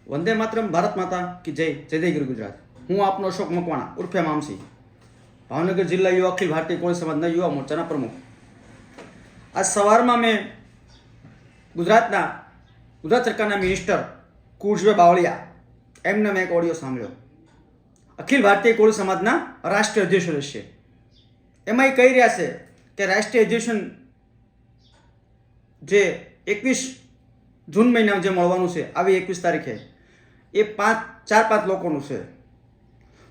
વંદે માતરમ, ભારત માતા કી જય. જય જય ગીર ગુજરાત. હું આપનો અશોક મકવાણા ઉર્ફે મામસી, ભાવનગર જિલ્લા યુવા અખિલ ભારતીય કોળી સમાજના યુવા મોરચાના પ્રમુખ. આજ સવારમાં મેં ગુજરાત સરકારના મિનિસ્ટર કુરશભાઈ બાવળિયા એમને મેં એક ઓડિયો સાંભળ્યો. અખિલ ભારતીય કોળી સમાજના રાષ્ટ્રીય અધ્યક્ષ છે. એમાં એ કહી રહ્યા છે કે રાષ્ટ્રીય અધિવેશન જે 21 જૂન મહિનામાં જે મળવાનું છે, આવી 21 તારીખે, એ 4-5 લોકોનું છે.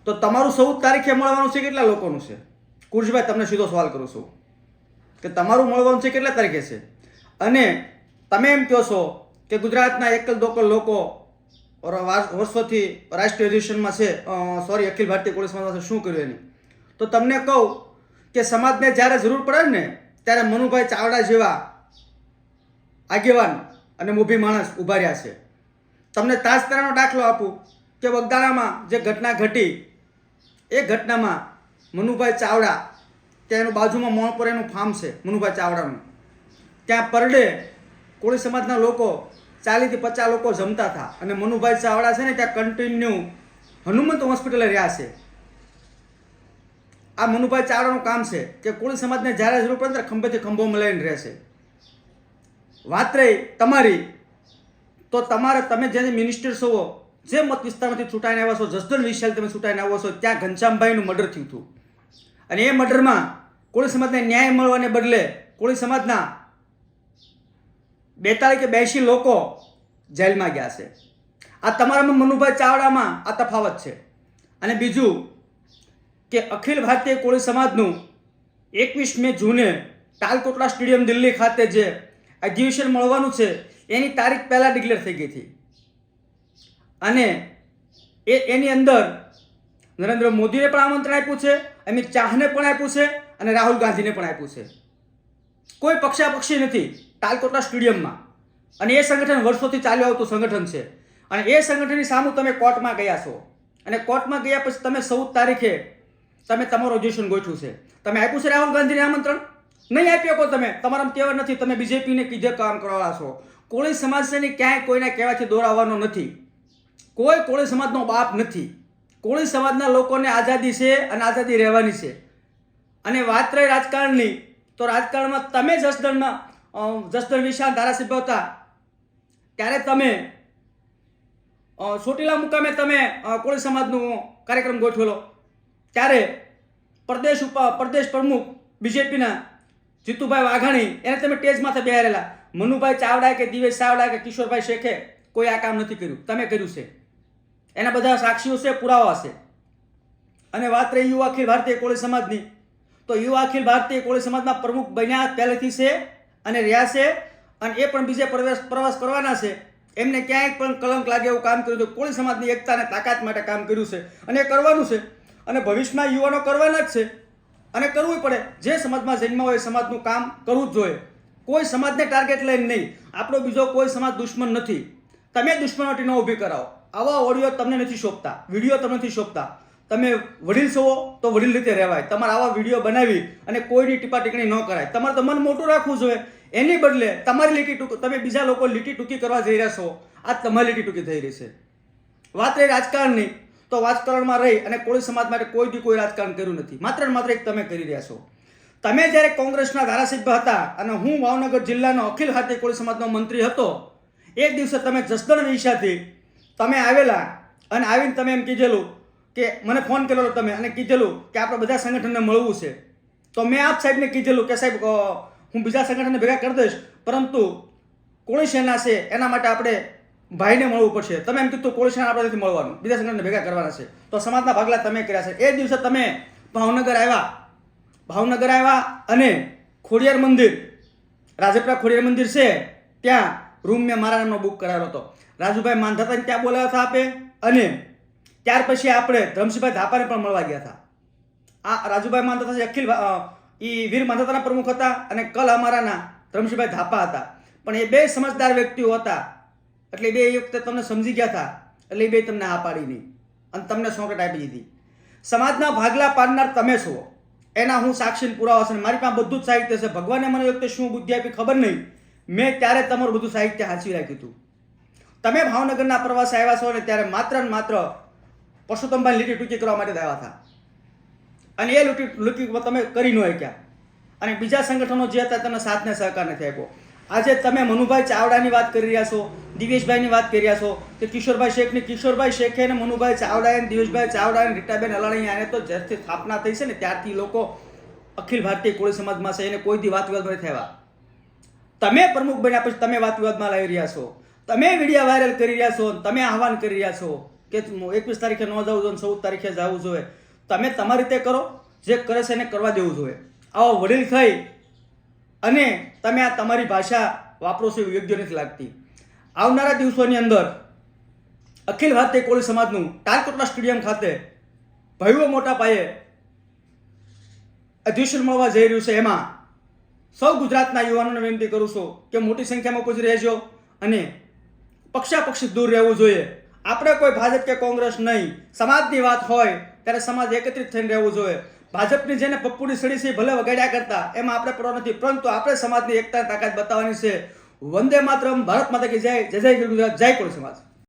તો તમારું 14 તારીખે મળવાનું છે, કેટલા લોકોનું છે? કુરશભાઈ, તમને સીધો સવાલ કરું છું કે તમારું મળવાનું છે કેટલા તારીખે છે? અને તમે એમ કહો છો કે ગુજરાતના એકલ દોકલ લોકો વર્ષોથી રાષ્ટ્રીય અધિવેશનમાં છે, અખિલ ભારતીય કોળી સમાજમાં શું કર્યું એની. તો તમને કહું કે સમાજને જ્યારે જરૂર પડે ને ત્યારે મનુભાઈ ચાવડા જેવા આગેવાન અને મોભી માણસ ઊભા રહ્યા છે. તમને તાજતરાનો દાખલો આપું કે બગદાણામાં જે ઘટના ઘટી, એ ઘટનામાં મનુભાઈ ચાવડા, ત્યાં એનું બાજુમાં મોણપુર એનું ફાર્મ છે મનુભાઈ ચાવડાનું, ત્યાં પર ડે કોળી સમાજના લોકો 40 થી 50 લોકો જમતા હતા. અને મનુભાઈ ચાવડા છે ને ત્યાં કન્ટિન્યુ હનુમંત હોસ્પિટલે રહ્યા છે. આ મનુભાઈ ચાવડાનું કામ છે કે કોળી સમાજને જ્યારે જરૂર પડે ત્યારે ખંભેથી ખંભો મળીને રહેશે. વાત રહી તમારી, તો તમે જે મિનિસ્ટર છો, જે મત વિસ્તારમાંથી છૂટાઈને આવ્યા છો, જસદણ વિશાલ તમે છૂટાઈને આવ્યા છો, ત્યાં ઘનશ્યામભાઈનું મર્ડર થયું હતું. અને એ મર્ડરમાં કોળી સમાજને ન્યાય મળવાને બદલે કોળી સમાજના 42 કે 82 લોકો જેલમાં ગયા છે. આ તમારામાં મનુભાઈ ચાવડામાં આ તફાવત છે. અને બીજું કે અખિલ ભારતીય કોળી સમાજનું 21મી જૂને તાલકોટડા સ્ટેડિયમ દિલ્હી ખાતે જે અધિવેશન મળવાનું છે, એની તારીખ પહેલાં ડિક્લેર થઈ ગઈ હતી. અને એની અંદર નરેન્દ્ર મોદીને પણ આમંત્રણ આપ્યું છે, અમિત શાહને પણ આપ્યું છે, અને રાહુલ ગાંધીને પણ આપ્યું છે. કોઈ પક્ષાપક્ષી નથી તાલકોટડા સ્ટેડિયમમાં. અને એ સંગઠન વર્ષોથી ચાલ્યું આવતું સંગઠન છે. અને એ સંગઠનની સામે તમે કોર્ટમાં ગયા છો. અને કોર્ટમાં ગયા પછી તમે 14 તારીખે તમે તમારું અધિવેશન ગોઠવ્યું છે. તમે આપ્યું છે રાહુલ ગાંધીને આમંત્રણ? નહીં આપી શકો. તમે તમારામાં તેવર નથી. તમે બીજેપીને કીધે કામ કરવાવાળા છો. કોળી સમાજને ક્યાંય કોઈના કહેવાથી દોરાવવાનો નથી. કોઈ કોળી સમાજનો બાપ નથી. કોળી સમાજના લોકોને આઝાદી છે અને આઝાદી રહેવાની છે. અને વાત રહી રાજકારણની, તો રાજકારણમાં તમે જસદણ વિશાળ ધારાસભ્ય હતા ત્યારે તમે ચોટીલા મુકામે તમે કોળી સમાજનું કાર્યક્રમ ગોઠવેલો. ત્યારે પ્રદેશ પ્રમુખ બીજેપીના જીતુભાઈ વાઘાણી, એને તમે ટેજ માથે બેહારેલા. મનુભાઈ ચાવડા કે દિવેશ ચાવડા કે કિશોરભાઈ શેખે કોઈ આ કામ નથી કર્યું, તમે કર્યું છે. એના બધા સાક્ષીઓ છે, પુરાવા છે. અને વાત રહી યુવા અખિલ ભારતીય કોળી સમાજની, તો યુવા અખિલ ભારતીય કોળી સમાજના પ્રમુખ બન્યા પહેલેથી છે અને રહ્યા છે. અને એ પણ બીજે પ્રવાસ કરવાના છે. એમને ક્યાંય પણ કલંક લાગે એવું કામ કર્યું છે. કોળી સમાજની એકતા અને તાકાત માટે કામ કર્યું છે અને એ કરવાનું છે. અને ભવિષ્યમાં યુવાનો કરવાના જ છે અને કરવું પડે. જે સમાજમાં જન્મ હોય એ સમાજનું કામ કરવું જ જોઈએ. કોઈ સમાજને ટાર્ગેટ લઈને નહીં. આપણો બીજો કોઈ સમાજ દુશ્મન નથી. તમે દુશ્મનોટી ન ઊભી કરાવો. આવા ઓડિયો તમને નથી શોભતા, વિડીયો તમને નથી શોભતા. તમે વડીલ છો તો વડીલ રીતે રહેવાય. તમારે આવા વિડીયો બનાવી અને કોઈની ટીપા ટીકણી ન કરાય. તમારે તો મન મોટું રાખવું જોઈએ. એની બદલે તમારી લીટી ટૂંકી, તમે બીજા લોકો લીટી ટૂંકી કરવા જઈ રહ્યા છો. આ તમારી લીટી ટૂંકી થઈ રહી છે. વાત રહી રાજકારણની, તો રાજકારણમાં રહી અને કોળી સમાજ માટે કોઈ રાજકારણ કર્યું નથી. માત્ર ને માત્ર એક તમે કરી રહ્યા છો. તમે જ્યારે કોંગ્રેસના ધારાસભ્ય હતા અને હું ભાવનગર જિલ્લાનો અખિલ ભારતીય કોળી સમાજનો મંત્રી હતો, એક દિવસે તમે જસદણ વિશાથી તમે આવેલા અને આવીને તમે એમ કીધેલું કે મને ફોન કરેલો તમે અને કીધેલું કે આપણે બધા સંગઠનને મળવું છે. તો મેં આપ સાહેબને કીધેલું કે સાહેબ હું બીજા સંગઠનને ભેગા કરી દઈશ, પરંતુ કોળી સેના છે એના માટે આપણે ભાઈને મળવું પડશે. તમે એમ કીધું કોળી સેના આપણે નથી મળવાનું, બીજા સંગઠનને ભેગા કરવાના છે. તો સમાજના ભાગલા તમે કર્યા છે. એ દિવસે તમે ભાવનગર આવ્યા અને ખોડિયાર મંદિર, રાજપરા ખોડિયાર મંદિર છે ત્યાં રૂમ મેં મારા નામનો બુક કરાવેલો હતો. રાજુભાઈ માંધાતાને ત્યાં બોલાવ્યા હતા આપે. અને ત્યાર પછી આપણે ધરમસિંહભાઈ ધાપાને પણ મળવા ગયા હતા. આ રાજુભાઈ માંધાતા અખિલ વીર માંધાતાના પ્રમુખ હતા અને કલ અમારાના ધરમસિંહભાઈ ધાપા હતા. પણ એ બે સમજદાર વ્યક્તિઓ હતા એટલે એ બે વખતે તમને સમજી ગયા હતા. એટલે એ બે તમને આ પાડી નહીં અને તમને સોકેટ આપી દીધી. સમાજના ભાગલા પાડનાર તમે છો, એના હું સાક્ષી પુરાવા છે. મારી પાસે બધું જ સાહિત્ય છે. ભગવાને મને વખતે શું બુદ્ધિ આપી ખબર નહીં, મેં ત્યારે તમારું બધું સાહિત્ય હાંચવી રાખ્યું હતું. તમે ભાવનગરના પ્રવાસે આવ્યા છો ને ત્યારે માત્ર ને માત્ર પરસોત્તમભાઈ લીટી ટૂંકી કરવા માટે જ આવ્યા હતા, અને એ લૂંટી તમે કરી ન શક્યા, અને બીજા સંગઠનો જે હતા તમને સાથને સહકાર નથી આપ્યો. આજે તમે મનુભાઈ ચાવડાની વાત કરી રહ્યા છો, દિવેશભાઈની વાત કરી રહ્યા છો, કે કિશોરભાઈ શેખે ને મનુભાઈ ચાવડાએ ને દિવેશભાઈ ચાવડા ને રીટાબેન અલાણી આને તો જ્યારથી સ્થાપના થઈ છે ને ત્યારથી લોકો અખિલ ભારતીય કોળી સમાજમાં છે, એને કોઈ દી વાત વિવાદમાં નથી થયા. તમે પ્રમુખ બન્યા પછી તમે વાત વિવાદમાં લાવી રહ્યા છો, તમે વિડીયો વાયરલ કરી રહ્યા છો, તમે આહવાન કરી રહ્યા છો કે 21 તારીખે ન જવું જોઈએ, 14 તારીખે જવું જોઈએ. તમે તમારી રીતે કરો, જે કરે છે એને કરવા દેવું જોઈએ. આવો વડીલ થઈ અને તમે આ તમારી ભાષા વાપરો છો એ યોગ્ય નથી લાગતી. આવનારા દિવસોની અંદર અખિલ ભારતીય કોળી સમાજનું તાલકોટલા સ્ટેડિયમ ખાતે ભવ્ય મોટા પાયે અધિવેશન મળવા જઈ રહ્યું છે. એમાં સૌ ગુજરાતના યુવાનોને વિનંતી કરું છું કે મોટી સંખ્યામાં ઉપસ્થિત રહેજો અને પક્ષાપક્ષી દૂર રહેવું જોઈએ. આપણે કોઈ ભાજપ કે કોંગ્રેસ નહીં, સમાજની વાત હોય ત્યારે સમાજ એકત્રિત થઈને રહેવું જોઈએ. ભાજપની જેને પપ્પુડી સડી છે ભલે વગાડ્યા કરતા, એમાં આપણે પડો નથી, પરંતુ આપણે સમાજની એકતા તાકાત બતાવવાની છે. વંદે માતરમ, ભારત માતા કી જય, જય જય ગુજરાત, જય કોળી સમાજ.